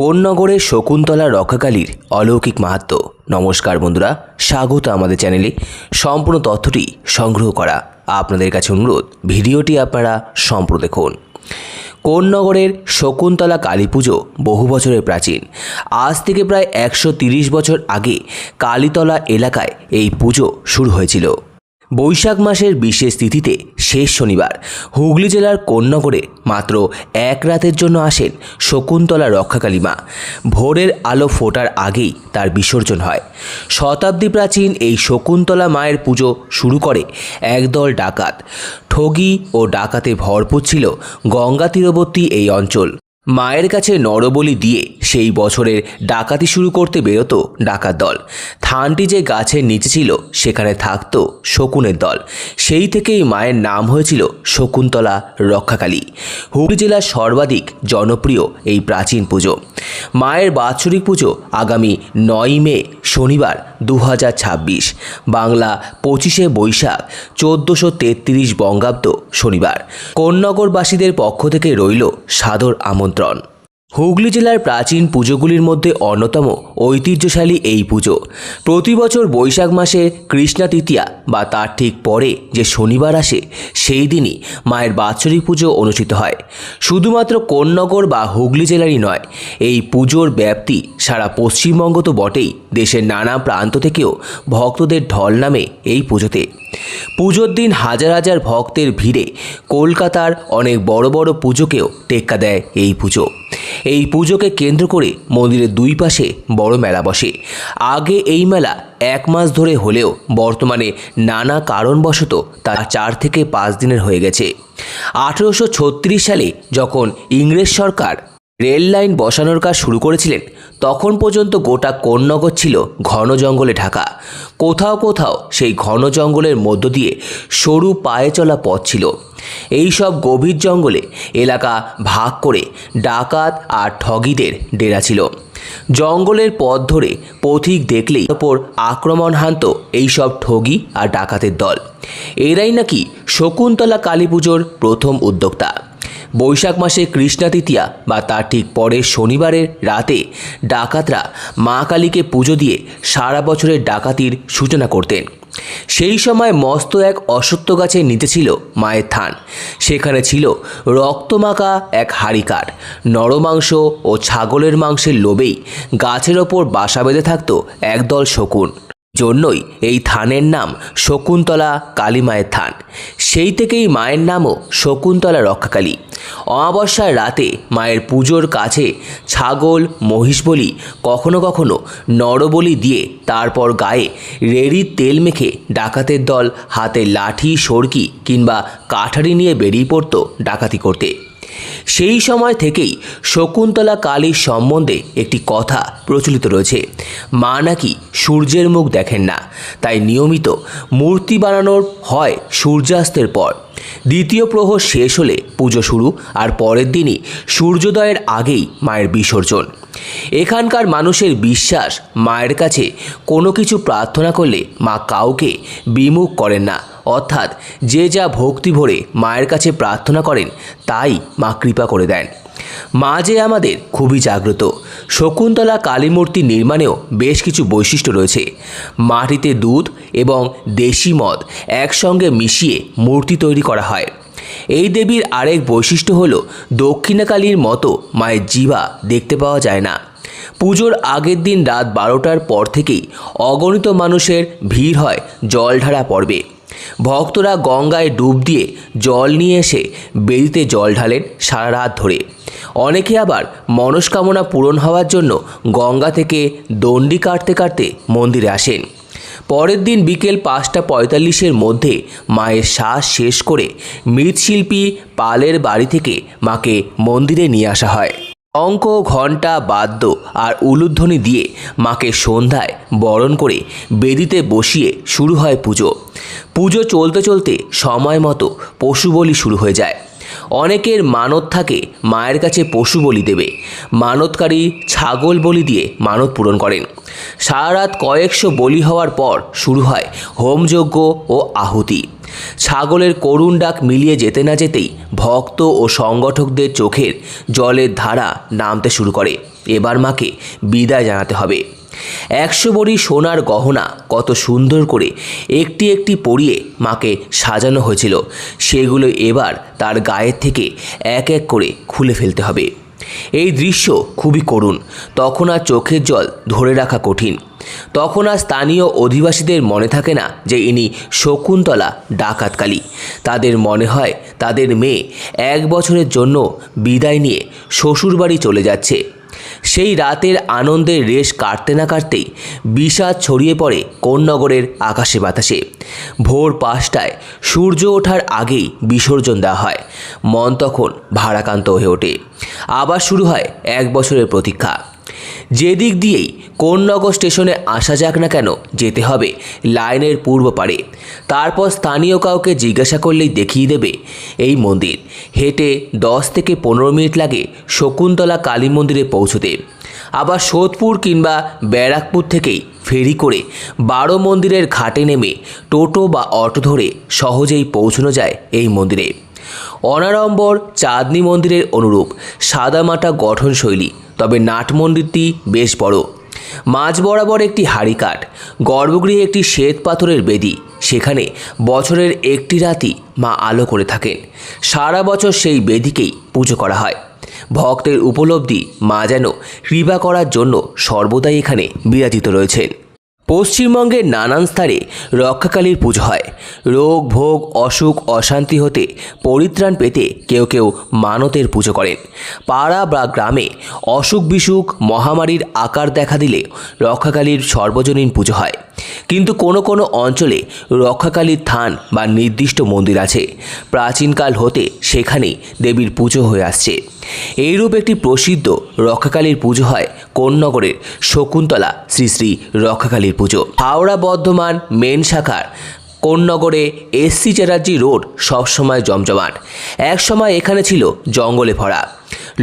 কোন নগরের শকুন্তলা রক্ষাকালীর অলৌকিক মাহাত্ম্য। নমস্কার বন্ধুরা, স্বাগত আমাদের চ্যানেলে। সম্পূর্ণ তথ্যটি সংগ্রহ করা আপনাদের কাছে অনুরোধ, ভিডিওটি আপনারা সম্পূর্ণ দেখুন। কোন নগরের শকুন্তলা কালী পুজো বহু বছরের প্রাচীন। আজ থেকে প্রায় 130 বছর আগে কালীতলা এলাকায় এই পুজো শুরু হয়েছিল। বৈশাখ মাসের বিশেষ তিথিতে শেষ শনিবার হুগলি জেলার কোন নগরে মাত্র এক রাতের জন্য আসেন শকুন্তলা রক্ষাকালী মা। ভোরের আলো ফোটার আগেই তার বিসর্জন হয়। শতাব্দী প্রাচীন এই শকুন্তলা মায়ের পুজো শুরু করে একদল ডাকাত। ঠগি ও ডাকাতে ভরপুর ছিল গঙ্গা তীরবর্তী এই অঞ্চল। মায়ের কাছে নরবলি দিয়ে সেই বছরের ডাকাতি শুরু করতে বেরোতো ডাকাত দল। থানটি যে গাছের নিচে ছিল সেখানে থাকতো শকুনের দল। সেই থেকেই মায়ের নাম হয়েছিল শকুন্তলা রক্ষাকালী। হুগলি জেলার সর্বাধিক জনপ্রিয় এই প্রাচীন পুজো। মায়ের বাৎসরিক পুজো আগামী 9 মে শনিবার 2026, বাংলা 25শে বৈশাখ 1433 বঙ্গাব্দ শনিবার। কোন নগরবাসীদের পক্ষ থেকে রইল সাদর আমন্ত্রণ। হুগলি জেলার প্রাচীন পুজোগুলির মধ্যে অন্যতম ঐতিহ্যশালী এই পুজো প্রতি বছর বৈশাখ মাসে কৃষ্ণা তৃতীয়া বা তার ঠিক পরে যে শনিবার আসে সেই দিনই মায়ের বাৎসরিক পুজো অনুষ্ঠিত হয়। শুধুমাত্র কোন নগর বা হুগলি জেলারই নয়, এই পুজোর ব্যাপ্তি সারা পশ্চিমবঙ্গ তো বটেই, দেশের নানা প্রান্ত থেকেও ভক্তদের ঢল নামে এই পুজোতে। পুজোর দিন হাজার হাজার ভক্তের ভিড়ে কলকাতার অনেক বড় বড় পুজোকেও টেক্কা দেয় এই পুজো। এই পুজোকে কেন্দ্র করে মন্দিরের দুই পাশে বড় মেলা বসে। আগে এই মেলা 1 মাস ধরে হলেও বর্তমানে নানা কারণবশত তা 4 থেকে 5 দিনের হয়ে গেছে। 1836 সালে যখন ইংরেজ সরকার রেল লাইন বসানোর কাজ শুরু করেছিলেন, তখন পর্যন্ত গোটা কোন নগর ছিল ঘন জঙ্গলে ঢাকা। কোথাও কোথাও সেই ঘন জঙ্গলের মধ্য দিয়ে সরু পায়ে চলা পথ ছিল। এই সব গভীর জঙ্গলে এলাকা ভাগ করে ডাকাত আর ঠগিদের ডেরা ছিল। জঙ্গলের পথ ধরে পথিক দেখলেই ওপর আক্রমণ হানত এইসব ঠগি আর ডাকাতের দল। এরাই নাকি শকুন্তলা কালী পুজোর প্রথম উদ্যোক্তা। বৈশাখ মাসে কৃষ্ণা তৃতীয়া বা তার ঠিক পরের শনিবারের রাতে ডাকাতরা মা কালীকে পুজো দিয়ে সারা বছরের ডাকাতির সূচনা করতেন। সেই সময় মস্ত এক অশ্বত্থ গাছের নিচে ছিল মায়ের থান। সেখানে ছিল রক্তমাখা এক হাঁড়ি কাঠ। নরমাংস ও ছাগলের মাংসের লোভেই গাছের ওপর বাসা বেঁধে থাকত একদল শকুন। জন্যই এই থানের নাম শকুন্তলা কালী মায়ের থান। সেই থেকেই মায়ের নামও শকুন্তলা রক্ষাকালী। অমাবস্যার রাতে মায়ের পুজোর কাছে ছাগল মহিষ বলি, কখনো কখনো নরবলি দিয়ে তারপর গায়ে রেড়ির তেল মেখে ডাকাতের দল হাতে লাঠি সড়কি কিংবা কাঠারি নিয়ে বেরিয়ে পড়ত ডাকাতি করতে। সেই সময় থেকেই শকুন্তলা কালীর সম্বন্ধে একটি কথা প্রচলিত রয়েছে। মা নাকি সূর্যের মুখ দেখেন না, তাই নিয়মিত মূর্তি বানানোর হয় সূর্যাস্তের পর। দ্বিতীয় প্রহর শেষ হলে পুজো শুরু, আর পরের দিনই সূর্যোদয়ের আগেই মায়ের বিসর্জন। এখানকার মানুষের বিশ্বাস, মায়ের কাছে কোনো কিছু প্রার্থনা করলে মা কাউকে বিমুখ করেন না। অর্থাৎ যে যা ভক্তি ভরে মায়ের কাছে প্রার্থনা করেন তাই মা কৃপা করে দেন। মা যে আমাদের খুবই জাগ্রত। শকুন্তলা কালী মূর্তি নির্মাণেও বেশ কিছু বৈশিষ্ট্য রয়েছে। মাটিতে দুধ এবং দেশি মদ একসঙ্গে মিশিয়ে মূর্তি তৈরি করা হয়। এই দেবীর আরেক বৈশিষ্ট্য হলো দক্ষিণাকালীর মতো মায়ের জিভা দেখতে পাওয়া যায় না। পুজোর আগের দিন রাত 12টার পর থেকেই অগণিত মানুষের ভিড় হয় জলঢালা পর্বে। ভক্তরা গঙ্গায় ডুব দিয়ে জল নিয়ে এসে বেদিতে জল ঢালেন সারা রাত ধরে। অনেকে আবার মনস্কামনা পূরণ হওয়ার জন্য গঙ্গা থেকে দণ্ডি কাটতে কাটতে মন্দিরে আসেন। পরের দিন বিকেল 5:45-এর মধ্যে মায়ের শ্বাস শেষ করে মৃৎশিল্পী পালের বাড়ি থেকে মাকে মন্দিরে নিয়ে আসা হয়। শঙ্খ, ঘণ্টা, বাদ্য আর উলুধ্বনি দিয়ে মাকে সন্ধ্যায় বরণ করে বেদিতে বসিয়ে শুরু হয় পুজো। পুজো চলতে চলতে সময় মতো পশু বলি শুরু হয়ে যায়। অনেকের মানত থাকে মায়ের কাছে পশু বলি দেবে। মানতকারী ছাগল বলি দিয়ে মানত পূরণ করেন। সারা রাত কয়েকশো বলি হওয়ার পর শুরু হয় হোমযজ্ঞ ও আহুতি। ছাগলের করুণ ডাক মিলিয়ে যেতে না যেতেই ভক্ত ও সংগঠকদের চোখের জলের ধারা নামতে শুরু করে। এবার মাকে বিদায় জানাতে হবে। 100 ভরি সোনার গহনা কত সুন্দর করে একটি একটি পরিয়ে মাকে সাজানো হয়েছিল, সেগুলো এবার তার গায়ের থেকে এক এক করে খুলে ফেলতে হবে। এই দৃশ্য খুবই করুণ। তখন আর চোখের জল ধরে রাখা কঠিন। তখন আর স্থানীয় অধিবাসীদের মনে থাকে না যে ইনি শকুন্তলা ডাকাতকালী। তাদের মনে হয় তাদের মেয়ে 1 বছরের জন্য বিদায় নিয়ে শ্বশুরবাড়ি চলে যাচ্ছে। সেই রাতের আনন্দের রেশ কাটতে না কাটতেই বিষাদ ছড়িয়ে পড়ে কোন্নগরের আকাশে বাতাসে। ভোর 5টায় সূর্য ওঠার আগেই বিসর্জন দেওয়া হয়। মন তখন ভারাক্রান্ত হয়ে ওঠে। আবার শুরু হয় 1 বছরের প্রতীক্ষা। যেদিক দিয়েই কোন্নগর স্টেশনে আসা যাক না কেন, যেতে হবে লাইনের পূর্ব পারে। তারপর স্থানীয় কাউকে জিজ্ঞাসা করলেই দেখিয়ে দেবে এই মন্দির। হেঁটে 10 থেকে 15 মিনিট লাগে শকুন্তলা কালী মন্দিরে পৌঁছতে। আবার সোদপুর কিংবা ব্যারাকপুর থেকেই ফেরি করে 12 মন্দিরের ঘাটে নেমে টোটো বা অটো ধরে সহজেই পৌঁছানো যায় এই মন্দিরে। অনাড়ম্বর চাঁদনী মন্দিরের অনুরূপ সাদামাটা গঠনশৈলী, তবে নাট মন্দিরটি বেশ বড়। মাঝ বরাবর একটি হাড়িকাঠ, গর্ভগৃহে একটি শ্বেত পাথরের বেদি। সেখানে বছরের একটি রাতই মা আলো করে থাকেন। সারা বছর সেই বেদিকেই পুজো করা হয়। ভক্তের উপলব্ধি মা যেন কৃপা করার জন্য সর্বদাই এখানে বিরাজিত রয়েছেন। পশ্চিমবঙ্গের নানান স্থানে রক্ষাকালীর পুজো হয়। রোগ ভোগ অসুখ অশান্তি হতে পরিত্রাণ পেতে কেউ কেউ মানতের পুজো করেন। পাড়া বা গ্রামে অসুখ বিসুখ মহামারীর আকার দেখা দিলে রক্ষাকালীর সর্বজনীন পুজো হয়। কিন্তু কোনো কোনো অঞ্চলে রক্ষাকালীর থান বা নির্দিষ্ট মন্দির আছে। প্রাচীনকাল হতে সেখানেই দেবীর পুজো হয়ে আসছে। এইরূপ একটি প্রসিদ্ধ রক্ষাকালীর পুজো হয় কোন্নগরের শকুন্তলা শ্রী শ্রী রক্ষাকালীর পুজো। হাওড়া বর্ধমান মেন শাখার কোন্নগরে এসসি চ্যাটার্জি রোড সবসময় জমজমাট। এক সময় এখানে ছিল জঙ্গলে ভরা।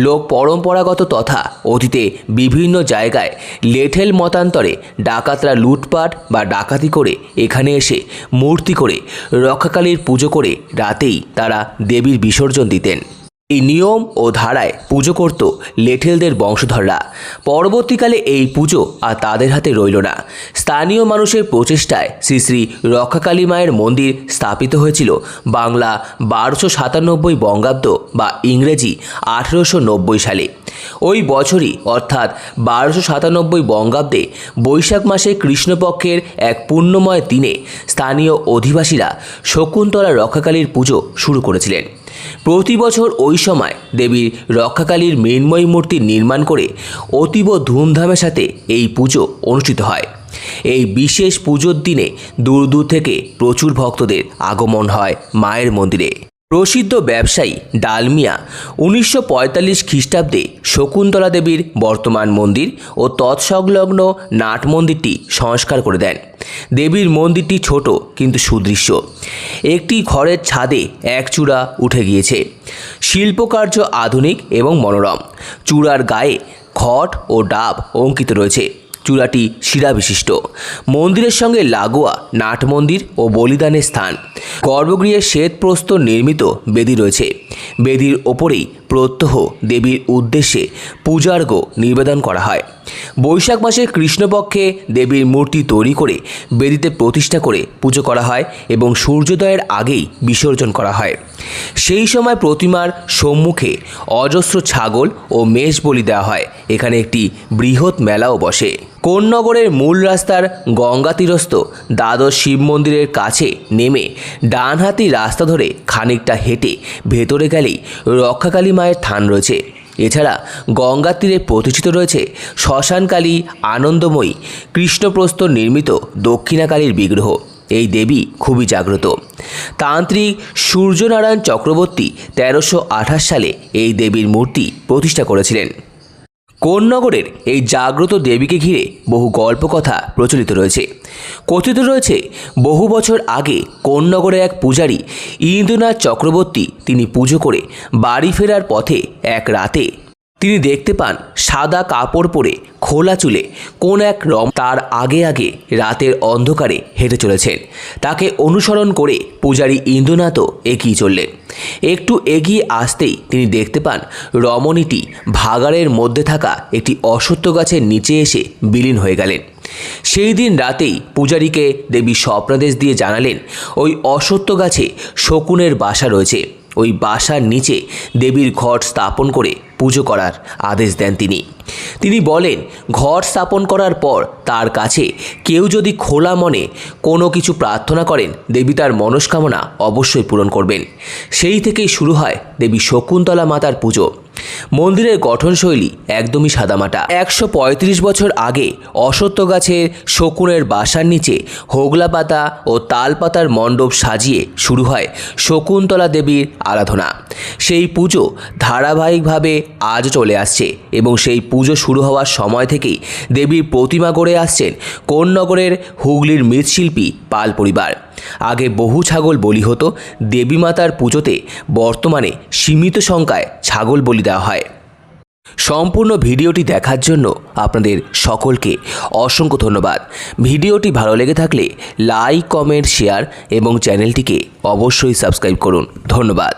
লোক পরম্পরাগত তথা অতীতে বিভিন্ন জায়গায় লেঠেল মতান্তরে ডাকাতরা লুটপাট বা ডাকাতি করে এখানে এসে মূর্তি করে রক্ষাকালীর পুজো করে রাতেই তারা দেবীর বিসর্জন দিতেন। এই নিয়ম ও ধারায় পুজো করত লেঠেলদের বংশধররা। পরবর্তীকালে এই পুজো আর তাদের হাতে রইল না। স্থানীয় মানুষের প্রচেষ্টায় শ্রী শ্রী রক্ষাকালী মায়ের মন্দির স্থাপিত হয়েছিল বাংলা 1297 বঙ্গাব্দ বা ইংরেজি 1890 সালে। ওই বছরই অর্থাৎ 1297 বঙ্গাব্দে বৈশাখ মাসে কৃষ্ণপক্ষের এক পুণ্যময় দিনে স্থানীয় অধিবাসীরা শকুন্তলা রক্ষাকালীর পুজো শুরু করেছিলেন। প্রতি বছর ওই সময় দেবীর রক্ষাকালীর মৃন্ময়ী মূর্তি নির্মাণ করে অতীব ধুমধামের সাথে এই পুজো অনুষ্ঠিত হয়। এই বিশেষ পুজোর দিনে দূর দূর থেকে প্রচুর ভক্তদের আগমন হয় মায়ের মন্দিরে। প্রসিদ্ধ ব্যবসায়ী ডালমিয়া 1945 খ্রিস্টাব্দে শকুন্তলা দেবীর বর্তমান মন্দির ও তৎসংলগ্ন নাট মন্দিরটি সংস্কার করে দেন। দেবীর মন্দিরটি ছোট কিন্তু সুদৃশ্য। একটি ঘরের ছাদে এক চূড়া উঠে গিয়েছে। শিল্পকার্য আধুনিক এবং মনোরম। চূড়ার গায়ে খট ও ডাব অঙ্কিত রয়েছে। চূড়াটি শিরা বিশিষ্ট। মন্দিরের সঙ্গে লাগোয়া নাট মন্দির ও বলিদানের স্থান। গর্ভগৃহে শ্বেত প্রস্তর নির্মিত বেদি রয়েছে। বেদির ওপরেই প্রত্যহ দেবীর উদ্দেশ্যে পূজার্ঘ্য নিবেদন করা হয়। বৈশাখ মাসে কৃষ্ণপক্ষে দেবীর মূর্তি তৈরি করে বেদিতে প্রতিষ্ঠা করে পুজো করা হয় এবং সূর্যোদয়ের আগেই বিসর্জন করা হয়। সেই সময় প্রতিমার সম্মুখে অজস্র ছাগল ও মেষ বলি দেওয়া হয়। এখানে একটি বৃহৎ মেলাও বসে। কোন্নগরের মূল রাস্তার গঙ্গা তীরস্থ দ্বাদশ শিব মন্দিরের কাছে নেমে ডানহাতি রাস্তা ধরে খানিকটা হেঁটে ভেতরে গেলেই রক্ষাকালী মায়ের থান রয়েছে। এছাড়া গঙ্গার তীরে প্রতিষ্ঠিত রয়েছে শ্মশানকালী, আনন্দময়ী, কৃষ্ণপ্রস্তর নির্মিত দক্ষিণাকালীর বিগ্রহ। এই দেবী খুবই জাগ্রত। তান্ত্রিক সূর্যনারায়ণ চক্রবর্তী 1328 সালে এই দেবীর মূর্তি প্রতিষ্ঠা করেছিলেন। কোন্নগরের এই জাগ্রত দেবীকে ঘিরে বহু গল্পকথা প্রচলিত রয়েছে। কথিত রয়েছে বহু বছর আগে কোন্নগরে এক পূজারী ইন্দ্রনাথ চক্রবর্তী তিনি পুজো করে বাড়ি ফেরার পথে এক রাতে তিনি দেখতে পান সাদা কাপড় পরে খোলা চুলে কোন এক তার আগে আগে রাতের অন্ধকারে হেঁটে চলেছেন। তাকে অনুসরণ করে পূজারী ইন্দ্রনাথও এগিয়ে চললেন। একটু এগিয়ে আসতেই তিনি দেখতে পান রমণীটি ভাগাড়ের মধ্যে থাকা একটি অশ্বত্থ গাছের নিচে এসে বিলীন হয়ে গেলেন। সেই দিন রাতেই পূজারীকে দেবী স্বপ্নাদেশ দিয়ে জানালেন ওই অশ্বত্থ গাছে শকুনের বাসা রয়েছে। ওই বাসার নিচে দেবীর ঘট স্থাপন করে পুজো করার আদেশ দেন তিনি বলেন, ঘট স্থাপন করার পর তার কাছে কেউ যদি খোলা মনে কোনো কিছু প্রার্থনা করেন, দেবী তার মনস্কামনা অবশ্যই পূরণ করবেন। সেই থেকেই শুরু হয় দেবী শকুন্তলা মাতার পুজো। মন্দিরের গঠনশৈলী একদমই সাদামাটা। 135 বছর আগে অশ্বত্থ গাছের শকুনের বাসার নিচে হোগলা পাতা ও তাল পাতার মণ্ডপ সাজিয়ে শুরু হয় শকুন্তলা দেবীর আরাধনা। সেই পুজো ধারাবাহিকভাবে আজ চলে আসছে এবং সেই পুজো শুরু হওয়ার সময় থেকেই দেবীর প্রতিমা গড়ে আসছেন কোন্নগরের হুগলির মৃৎশিল্পী পাল পরিবার। আগে বহু ছাগল বলি হতো। দেবী মাতার পুজোতে বর্তমানে সীমিত সংখ্যায় ছাগল বলি দেওয়া হয়। সম্পূর্ণ ভিডিওটি দেখার জন্য আপনাদের সকলকে অসংখ্য ধন্যবাদ। ভিডিওটি ভালো লেগে থাকলে লাইক, কমেন্ট, শেয়ার এবং চ্যানেলটিকে অবশ্যই সাবস্ক্রাইব করুন। ধন্যবাদ।